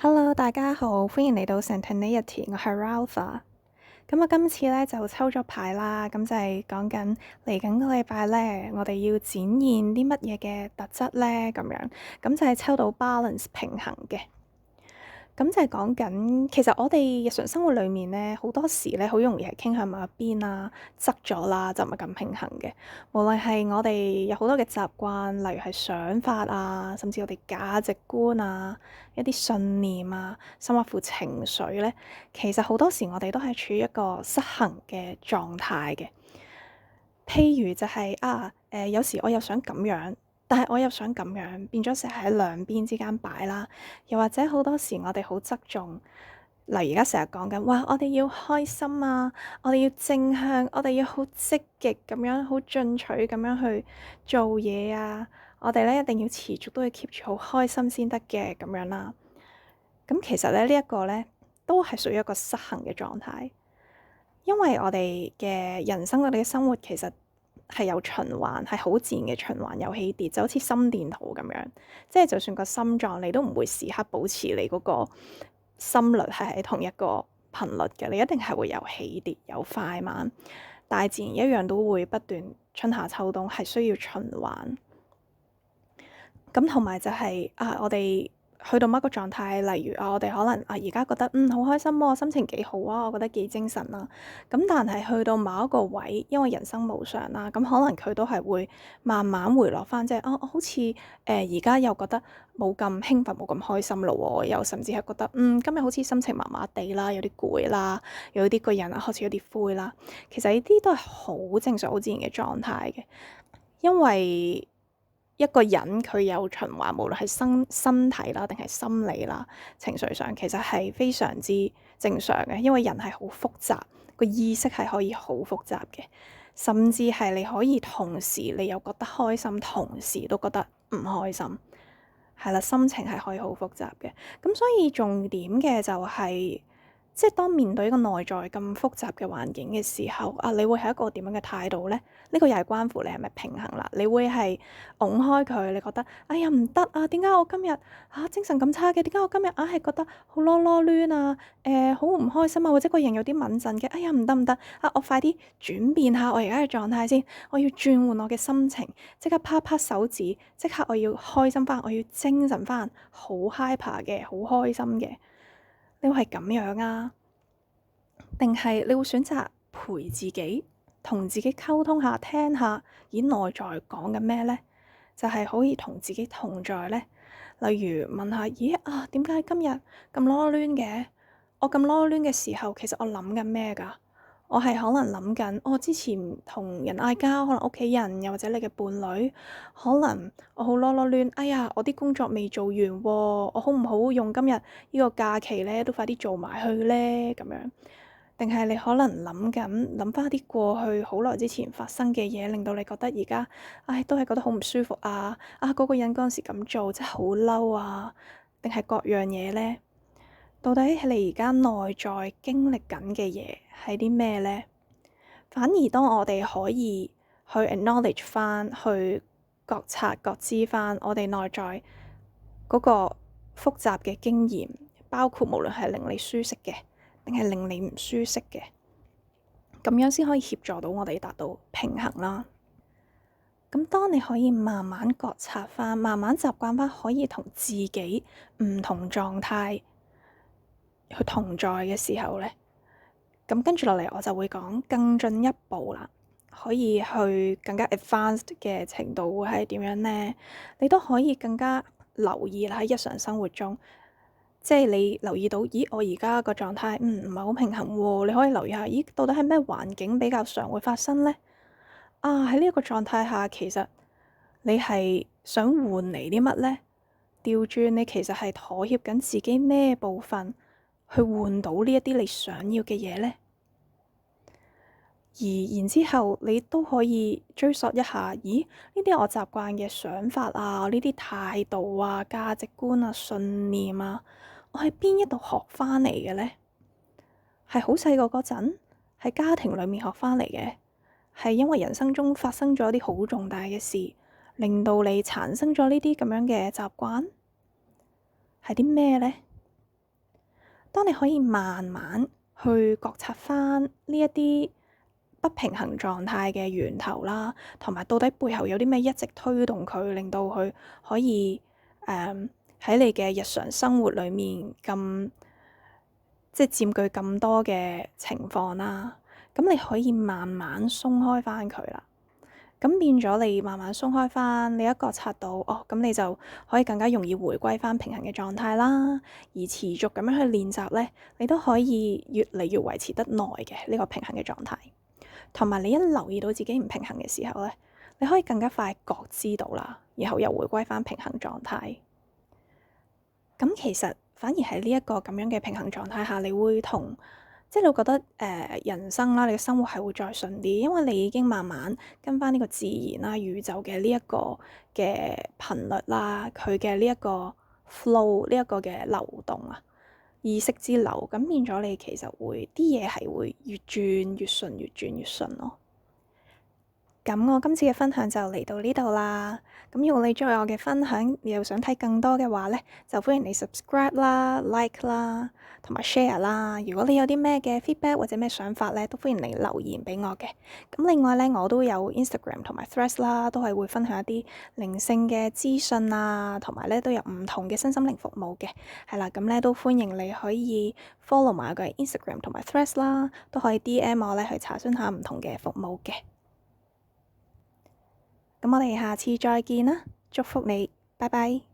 Hello，大家好，歡迎嚟到 Spontaneity，我係 Ralpha。咁我今次咧就抽咗牌啦，咁就係講緊嚟緊個禮拜咧，我哋要展現啲乜嘢嘅特質咧，咁樣，咁就係抽到 balance 平衡嘅。咁就係講緊，其實我哋日常生活裏面咧，好多時咧，好容易係傾向某一邊啦，側咗啦，就唔係咁平衡嘅。無論係我哋有好多嘅習慣，例如係想法啊，甚至我哋價值觀啊，一啲信念啊，甚或乎情緒咧，其實好多時我哋都係處於一個失衡嘅狀態嘅。譬如就係有時我又想咁樣，但係我又想咁樣，變咗成日喺兩邊之間擺啦。又或者好多時我哋好側重，例如而家成日講緊，哇！我哋要開心啊，我哋要正向，我哋要好積極咁樣，好進取咁樣去做嘢啊。我哋咧一定要持續都要 keep 住好開心先得嘅咁樣啦。咁其實咧呢一個咧都係屬於一個失衡嘅狀態。因為我哋嘅人生，我哋嘅生活其實係有循環，係好自然嘅循環，有起跌，就好似心電圖咁樣。即係就算個心臟，你都唔會時刻保持你嗰個心率係喺同一個頻率嘅，你一定係會有起跌，有快慢。大自然一樣都會不斷春夏秋冬，係需要循環。咁同埋就係我哋去到某一個狀態，例如我哋可能而家覺得好開心喎，心情幾好啊，我覺得幾精神啦。咁但係去到某一個位，因為人生無常啦，咁可能佢都係會慢慢回落翻，即係好似而家又覺得冇咁興奮，冇咁開心咯喎，又甚至係覺得今日好似心情麻麻地啦，有啲攰啦，有啲個人開始有啲灰啦。其實呢啲都係好正常、好自然嘅狀態嘅，因為一個人佢有循環，無論係身體啦，定係心理啦、情緒上，其實係非常之正常嘅。因為人係好複雜，個意識係可以好複雜嘅，甚至係你可以同時你又覺得開心，同時都覺得唔開心，係啦，心情係可以好複雜嘅。咁所以重點嘅就係，即係當面對一個內在咁複雜嘅環境嘅時候，你會係一個點樣嘅態度咧？呢個又係關乎你係咪平衡啦。你會係拱開佢，你覺得哎呀唔得啊，點解我今日精神咁差嘅？點解我今日硬係覺得好囉囉攣啊？好唔開心啊，或者個人有啲敏陣嘅，哎呀唔得唔得我快啲轉變下我而家嘅狀態先，我要轉換我嘅心情，即刻啪啪手指，即刻我要開心翻，我要精神翻，好 hyper 嘅，好開心嘅。你會係咁樣啊？定係你會選擇陪自己，同自己溝通下，聽下，內在講緊咩咧？就係可以同自己同在咧。例如問下，咦點解今日咁囉攣嘅？我咁囉攣嘅時候，其實我諗緊咩㗎？我係可能諗緊，我之前同人嗌交，可能屋企人又或者你嘅伴侶，可能我好囉囉攣。哎呀，我啲工作未做完喎，我好唔好用今日呢個假期咧，都快啲做埋去咧？咁樣。定係你可能諗翻啲過去好耐之前發生嘅嘢，令到你覺得而家，都係覺得好唔舒服啊！嗰個人嗰陣時咁做，真係好嬲啊！定係各樣嘢咧？到底係你而家內在經歷緊嘅嘢係啲咩咧？反而當我哋可以去 acknowledge 翻，去覺察、覺知翻我哋內在嗰個複雜嘅經驗，包括無論係令你舒適嘅，定係令你唔舒適嘅，咁樣先可以協助到我哋達到平衡啦。咁當你可以慢慢覺察翻，慢慢習慣翻，可以同自己唔同狀態去同在嘅時候咧，咁跟住落嚟我就會講更進一步啦，可以去更加 advanced 嘅程度會係點樣咧？你都可以更加留意啦，喺日常生活中。即係你留意到，咦，我而家個狀態唔係好平衡喎，你可以留意下，咦，到底係咩環境比較常會發生咧？喺呢一個狀態下，其實你係想換嚟啲乜咧？調轉你其實係妥協緊自己咩部分，去換到呢一啲你想要嘅嘢咧？而然之後，你都可以追溯一下，咦？呢啲我習慣嘅想法啊，呢啲態度啊、價值觀啊、信念啊，我喺邊一度學翻嚟嘅咧？係好細個嗰陣，喺家庭裡面學翻嚟嘅，係因為人生中發生咗一啲好重大嘅事，令到你產生咗呢啲咁樣嘅習慣，係啲咩咧？當你可以慢慢去覺察翻呢一啲不平衡狀態嘅源頭啦，同埋到底背後有啲咩一直推動佢，令到佢可以喺你嘅日常生活裡面即係佔據咁多嘅情況啦。咁你可以慢慢鬆開翻佢啦。咁變咗你慢慢鬆開翻，你一覺察到咁你就可以更加容易回歸翻平衡嘅狀態啦。而持續咁樣去練習咧，你都可以越嚟越維持得耐嘅呢個平衡嘅狀態。同埋你一留意到自己唔平衡嘅時候咧，你可以更加快覺知到啦，然後又回歸翻平衡狀態。咁其實反而喺呢一個咁樣嘅平衡狀態下，你會即係你會覺得人生啦，你嘅生活係會再順啲，因為你已經慢慢跟翻呢個自然啦、宇宙嘅呢一個嘅頻率啦，佢嘅呢一個 flow 呢一個嘅流動啊，意識之流，咁變咗你其實會啲嘢係會越轉越順，越轉越順咯。咁我今次嘅分享就嚟到呢度啦。咁如果你中意我嘅分享，你又想睇更多嘅話咧，就歡迎你 subscribe 啦、like 啦，同埋 share 啦。如果你有啲咩嘅 feedback 或者咩想法咧，都歡迎你留言俾我嘅。咁另外咧，我都有 Instagram 同埋 Threads 啦，都係會分享一啲靈性嘅資訊啊，同埋咧都有唔同嘅身心靈服務嘅。係啦，咁咧都歡迎你可以 follow 埋我嘅 Instagram 同埋 Threads 啦，都可以 DM 我咧去查詢下唔同嘅服務嘅。咁我哋下次再見啦，祝福你，拜拜。